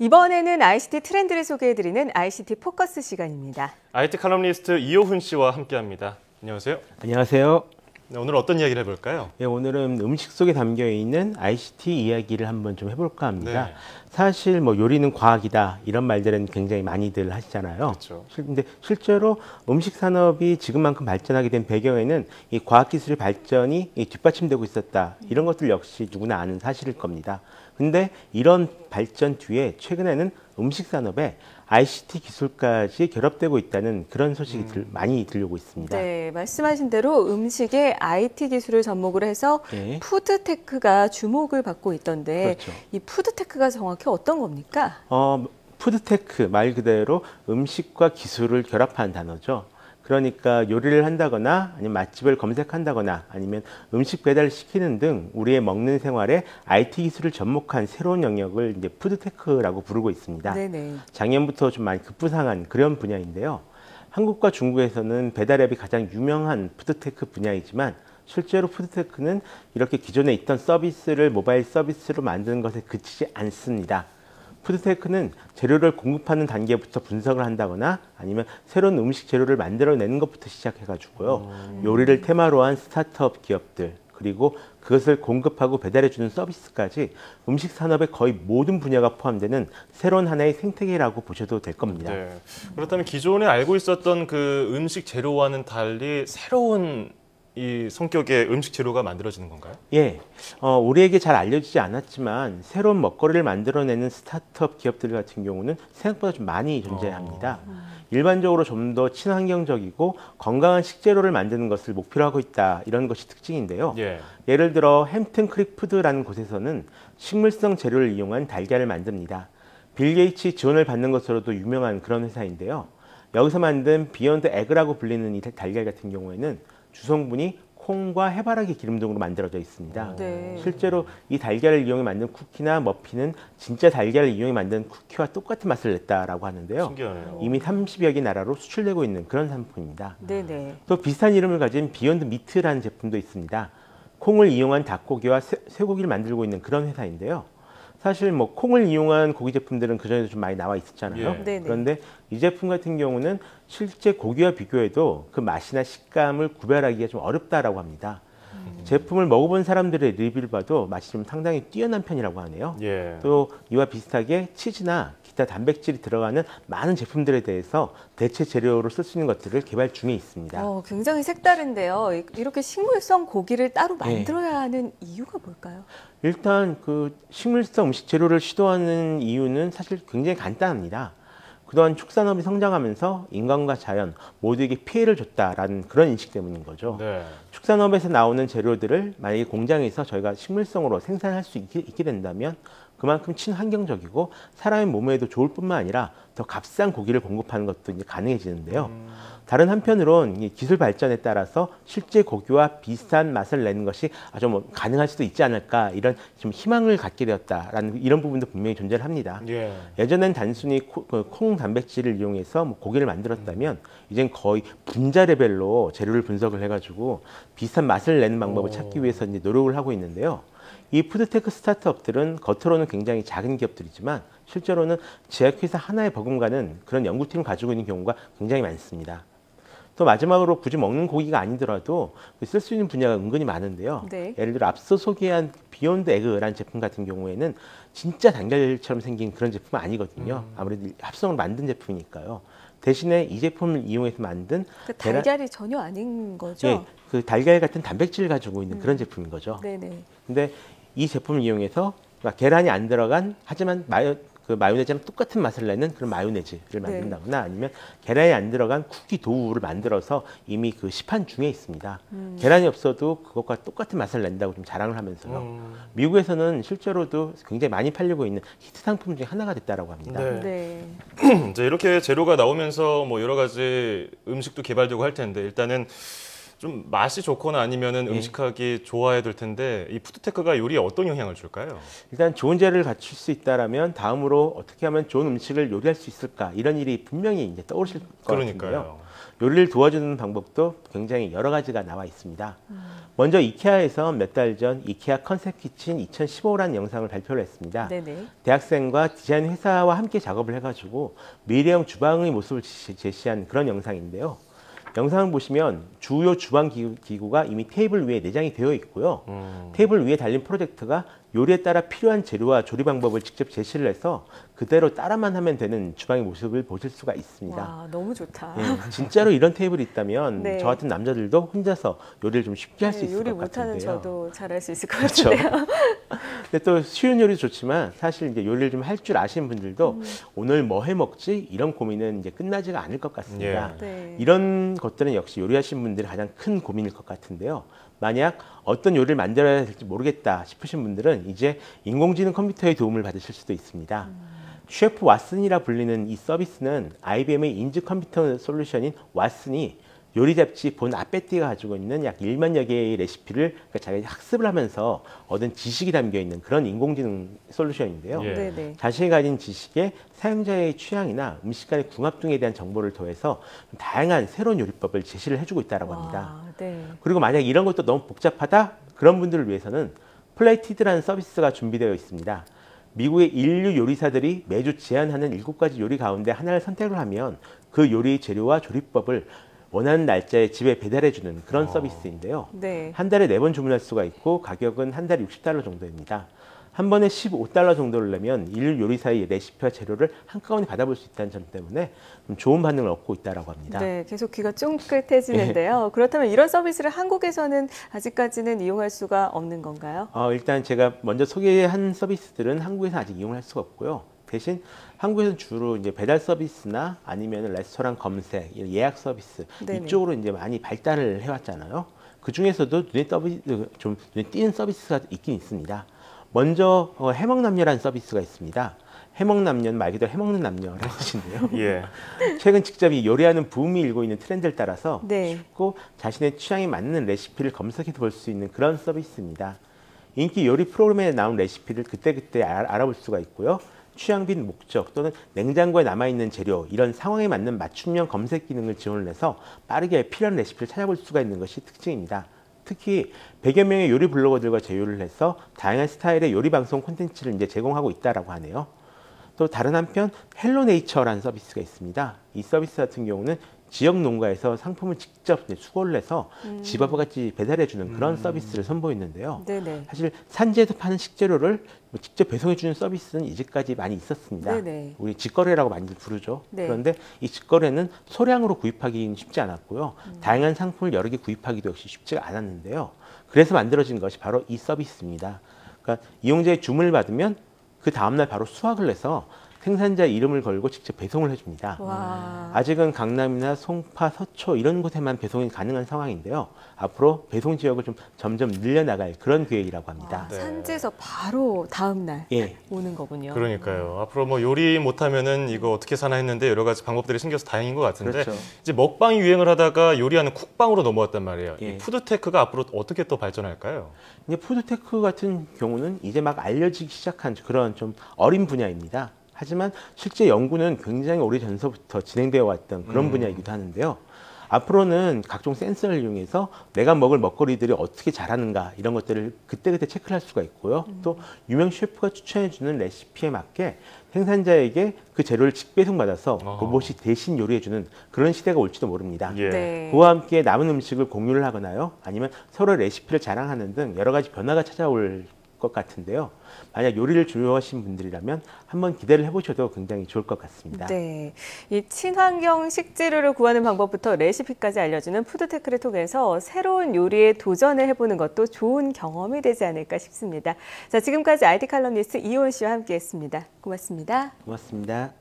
이번에는 ICT 트렌드를 소개해드리는 ICT 포커스 시간입니다. IT 칼럼니스트 이호훈 씨와 함께합니다. 안녕하세요. 안녕하세요. 네, 오늘 어떤 이야기를 해볼까요? 네, 오늘은 음식 속에 담겨 있는 ICT 이야기를 한번 좀 해볼까 합니다. 네. 사실 뭐 요리는 과학이다 이런 말들은 굉장히 많이들 하시잖아요. 그렇죠. 근데 실제로 음식 산업이 지금만큼 발전하게 된 배경에는 이 과학기술의 발전이 뒷받침되고 있었다. 이런 것들 역시 누구나 아는 사실일 겁니다. 근데 이런 발전 뒤에 최근에는 음식 산업에 ICT 기술까지 결합되고 있다는 그런 소식이 많이 들려오고 있습니다. 네, 말씀하신 대로 음식에 IT 기술을 접목을 해서 네. 푸드테크가 주목을 받고 있던데 그렇죠. 이 푸드테크가 정확히 어떤 겁니까? 푸드테크 말 그대로 음식과 기술을 결합한 단어죠. 그러니까 요리를 한다거나 아니면 맛집을 검색한다거나 아니면 음식 배달을 시키는 등 우리의 먹는 생활에 IT 기술을 접목한 새로운 영역을 이제 푸드테크라고 부르고 있습니다. 네네. 작년부터 좀 많이 급부상한 그런 분야인데요. 한국과 중국에서는 배달앱이 가장 유명한 푸드테크 분야이지만 실제로 푸드테크는 이렇게 기존에 있던 서비스를 모바일 서비스로 만드는 것에 그치지 않습니다. 푸드테크는 재료를 공급하는 단계부터 분석을 한다거나 아니면 새로운 음식 재료를 만들어내는 것부터 시작해가지고요. 요리를 테마로 한 스타트업 기업들 그리고 그것을 공급하고 배달해주는 서비스까지 음식 산업의 거의 모든 분야가 포함되는 새로운 하나의 생태계라고 보셔도 될 겁니다. 네. 그렇다면 기존에 알고 있었던 그 음식 재료와는 달리 새로운 이 성격의 음식 재료가 만들어지는 건가요? 예, 우리에게 잘 알려지지 않았지만 새로운 먹거리를 만들어내는 스타트업 기업들 같은 경우는 생각보다 좀 많이 존재합니다. 일반적으로 좀 더 친환경적이고 건강한 식재료를 만드는 것을 목표로 하고 있다 이런 것이 특징인데요. 예를 들어 햄튼 크릭 푸드라는 곳에서는 식물성 재료를 이용한 달걀을 만듭니다. 빌 게이츠 지원을 받는 것으로도 유명한 그런 회사인데요. 여기서 만든 비욘드 에그라고 불리는 이 달걀 같은 경우에는 주성분이 콩과 해바라기 기름 등으로 만들어져 있습니다. 네. 실제로 이 달걀을 이용해 만든 쿠키나 머핀은 진짜 달걀을 이용해 만든 쿠키와 똑같은 맛을 냈다라고 하는데요. 신기하네요. 이미 30여 개 나라로 수출되고 있는 그런 상품입니다. 네네. 또 비슷한 이름을 가진 비욘드 미트라는 제품도 있습니다. 콩을 이용한 닭고기와 쇠고기를 만들고 있는 그런 회사인데요. 사실 뭐 콩을 이용한 고기 제품들은 그전에도 좀 많이 나와 있었잖아요. 네네. 그런데 이 제품 같은 경우는 실제 고기와 비교해도 그 맛이나 식감을 구별하기가 좀 어렵다라고 합니다. 제품을 먹어본 사람들의 리뷰를 봐도 맛이 좀 상당히 뛰어난 편이라고 하네요. 또 이와 비슷하게 치즈나 기타 단백질이 들어가는 많은 제품들에 대해서 대체 재료로 쓸 수 있는 것들을 개발 중에 있습니다. 굉장히 색다른데요. 이렇게 식물성 고기를 따로 만들어야 하는 이유가 뭘까요? 일단 그 식물성 음식 재료를 시도하는 이유는 사실 굉장히 간단합니다. 그동안 축산업이 성장하면서 인간과 자연 모두에게 피해를 줬다라는 그런 인식 때문인 거죠. 축산업에서 나오는 재료들을 만약에 공장에서 저희가 식물성으로 생산할 수 있게 된다면 그만큼 친환경적이고 사람의 몸에도 좋을 뿐만 아니라 더 값싼 고기를 공급하는 것도 이제 가능해지는데요. 다른 한편으론 이 기술 발전에 따라서 실제 고기와 비슷한 맛을 내는 것이 아주 뭐 가능할 수도 있지 않을까 이런 좀 희망을 갖게 되었다라는 이런 부분도 분명히 존재를 합니다. 예전엔 단순히 콩 단백질을 이용해서 뭐 고기를 만들었다면 이젠 거의 분자 레벨로 재료를 분석을 해가지고 비슷한 맛을 내는 방법을 찾기 위해서 이제 노력을 하고 있는데요. 이 푸드테크 스타트업들은 겉으로는 굉장히 작은 기업들이지만 실제로는 제약회사 하나에 버금가는 그런 연구팀을 가지고 있는 경우가 굉장히 많습니다. 또 마지막으로 굳이 먹는 고기가 아니더라도 쓸 수 있는 분야가 은근히 많은데요. 예를 들어 앞서 소개한 비욘드 에그라는 제품 같은 경우에는 진짜 달걀처럼 생긴 그런 제품은 아니거든요. 아무래도 합성을 만든 제품이니까요. 대신에 이 제품을 이용해서 만든 그 달걀이 전혀 아닌 거죠? 예, 그 달걀 같은 단백질을 가지고 있는 그런 제품인 거죠. 네네. 근데 이 제품을 이용해서 계란이 안 들어간 하지만 마요네즈랑 똑같은 맛을 내는 그런 마요네즈를 만든다거나 아니면 계란이 안 들어간 쿠키 도우를 만들어서 이미 그 시판 중에 있습니다. 계란이 없어도 그것과 똑같은 맛을 낸다고 좀 자랑을 하면서요. 미국에서는 실제로도 굉장히 많이 팔리고 있는 히트 상품 중에 하나가 됐다라고 합니다. 이제 이렇게 재료가 나오면서 뭐 여러 가지 음식도 개발되고 할 텐데 일단은 좀 맛이 좋거나 아니면은 음식하기 좋아야 될 텐데 이 푸드테크가 요리에 어떤 영향을 줄까요? 일단 좋은 재료를 갖출 수 있다라면 다음으로 어떻게 하면 좋은 음식을 요리할 수 있을까 이런 일이 분명히 이제 떠오르실 것 같은데요. 그러니까요. 요리를 도와주는 방법도 굉장히 여러 가지가 나와 있습니다. 먼저 이케아에서 몇 달 전 이케아 컨셉 키친 2015라는 영상을 발표를 했습니다. 네네. 대학생과 디자인 회사와 함께 작업을 해가지고 미래형 주방의 모습을 제시한 그런 영상인데요. 영상을 보시면 주요 주방 기구가 이미 테이블 위에 내장이 되어 있고요. 테이블 위에 달린 프로젝트가 요리에 따라 필요한 재료와 조리 방법을 직접 제시를 해서 그대로 따라만 하면 되는 주방의 모습을 보실 수가 있습니다. 와, 너무 좋다. 예, 진짜로 이런 테이블이 있다면 네. 저 같은 남자들도 혼자서 요리를 좀 쉽게 할 수 네, 있을 요리 것 못하는 같은데요. 저도 잘할 수 있을 것 그렇죠. 같은데요. 근데 또 쉬운 요리도 좋지만 사실 이제 요리를 좀 할 줄 아시는 분들도 오늘 뭐 해 먹지 이런 고민은 이제 끝나지가 않을 것 같습니다. 네. 이런 것들은 역시 요리하시는 분들의 가장 큰 고민일 것 같은데요. 만약 어떤 요리를 만들어야 될지 모르겠다 싶으신 분들은 이제 인공지능 컴퓨터의 도움을 받으실 수도 있습니다. 셰프 왓슨이라 불리는 이 서비스는 IBM의 인지 컴퓨터 솔루션인 왓슨이 요리 잡지 본 아페티가 가지고 있는 약 1만여 개의 레시피를 자기가 학습을 하면서 얻은 지식이 담겨 있는 그런 인공지능 솔루션인데요. 예. 네네. 자신이 가진 지식에 사용자의 취향이나 음식 간의 궁합 등에 대한 정보를 더해서 다양한 새로운 요리법을 제시를 해주고 있다고 합니다. 와, 네. 그리고 만약 이런 것도 너무 복잡하다? 그런 분들을 위해서는 플레이티드라는 서비스가 준비되어 있습니다. 미국의 인류 요리사들이 매주 제안하는 7가지 요리 가운데 하나를 선택을 하면 그 요리 재료와 조리법을 원하는 날짜에 집에 배달해주는 그런 서비스인데요. 네. 한 달에 4번 주문할 수가 있고 가격은 한 달에 $60 정도입니다. 한 번에 $15 정도를 내면 인류 요리사의 레시피와 재료를 한꺼번에 받아볼 수 있다는 점 때문에 좀 좋은 반응을 얻고 있다고 합니다. 네, 계속 귀가 쫑긋해지는데요. 그렇다면 이런 서비스를 한국에서는 아직까지는 이용할 수가 없는 건가요? 일단 제가 먼저 소개한 서비스들은 한국에서 아직 이용할 수가 없고요. 대신 한국에서는 주로 이제 배달 서비스나 아니면 레스토랑 검색, 예약 서비스 네네. 이쪽으로 이제 많이 발달을 해왔잖아요. 그 중에서도 좀 눈에 띄는 서비스가 있긴 있습니다. 먼저 해먹남녀라는 서비스가 있습니다. 해먹남녀는 말 그대로 해먹는 남녀라는 뜻인데요. 예. 최근 직접 이 요리하는 붐이 일고 있는 트렌드를 따라서 네. 쉽고 자신의 취향에 맞는 레시피를 검색해 볼 수 있는 그런 서비스입니다. 인기 요리 프로그램에 나온 레시피를 그때그때 알아볼 수가 있고요. 취향 및 목적 또는 냉장고에 남아있는 재료 이런 상황에 맞는 맞춤형 검색 기능을 지원을 해서 빠르게 필요한 레시피를 찾아볼 수가 있는 것이 특징입니다. 특히 100여 명의 요리 블로거들과 제휴를 해서 다양한 스타일의 요리 방송 콘텐츠를 이제 제공하고 있다라고 하네요. 또 다른 한편 헬로네이처라는 서비스가 있습니다. 이 서비스 같은 경우는 지역 농가에서 상품을 직접 수거를 해서 집 앞까지 배달해주는 그런 서비스를 선보이는데요. 네네. 사실 산지에서 파는 식재료를 직접 배송해주는 서비스는 이제까지 많이 있었습니다. 네네. 우리 직거래라고 많이 부르죠. 네. 그런데 이 직거래는 소량으로 구입하기는 쉽지 않았고요. 다양한 상품을 여러 개 구입하기도 역시 쉽지가 않았는데요. 그래서 만들어진 것이 바로 이 서비스입니다. 그러니까 이용자의 주문을 받으면 그 다음날 바로 수확을 해서 생산자 이름을 걸고 직접 배송을 해줍니다. 와. 아직은 강남이나 송파, 서초 이런 곳에만 배송이 가능한 상황인데요. 앞으로 배송 지역을 좀 점점 늘려나갈 그런 계획이라고 합니다. 네. 산지에서 바로 다음 날 예. 오는 거군요. 그러니까요. 앞으로 뭐 요리 못하면은 이거 어떻게 사나 했는데 여러 가지 방법들이 생겨서 다행인 것 같은데 그렇죠. 이제 먹방이 유행을 하다가 요리하는 쿡방으로 넘어왔단 말이에요. 예. 이 푸드테크가 앞으로 어떻게 또 발전할까요? 이제 푸드테크 같은 경우는 이제 막 알려지기 시작한 그런 좀 어린 분야입니다. 하지만 실제 연구는 굉장히 오래전서부터 진행되어 왔던 그런 분야이기도 하는데요. 앞으로는 각종 센서를 이용해서 내가 먹을 먹거리들이 어떻게 자라는가 이런 것들을 그때그때 체크를 할 수가 있고요. 또 유명 셰프가 추천해주는 레시피에 맞게 생산자에게 그 재료를 직배송받아서 로봇이 대신 요리해주는 그런 시대가 올지도 모릅니다. 예. 네. 그와 함께 남은 음식을 공유를 하거나요. 아니면 서로 레시피를 자랑하는 등 여러 가지 변화가 찾아올 것 같은데요. 만약 요리를 좋아하시는 분들이라면 한번 기대를 해보셔도 굉장히 좋을 것 같습니다. 네, 이 친환경 식재료를 구하는 방법부터 레시피까지 알려주는 푸드테크를 통해서 새로운 요리에 도전을 해보는 것도 좋은 경험이 되지 않을까 싶습니다. 자, 지금까지 IT 칼럼니스트 이온 씨와 함께했습니다. 고맙습니다. 고맙습니다.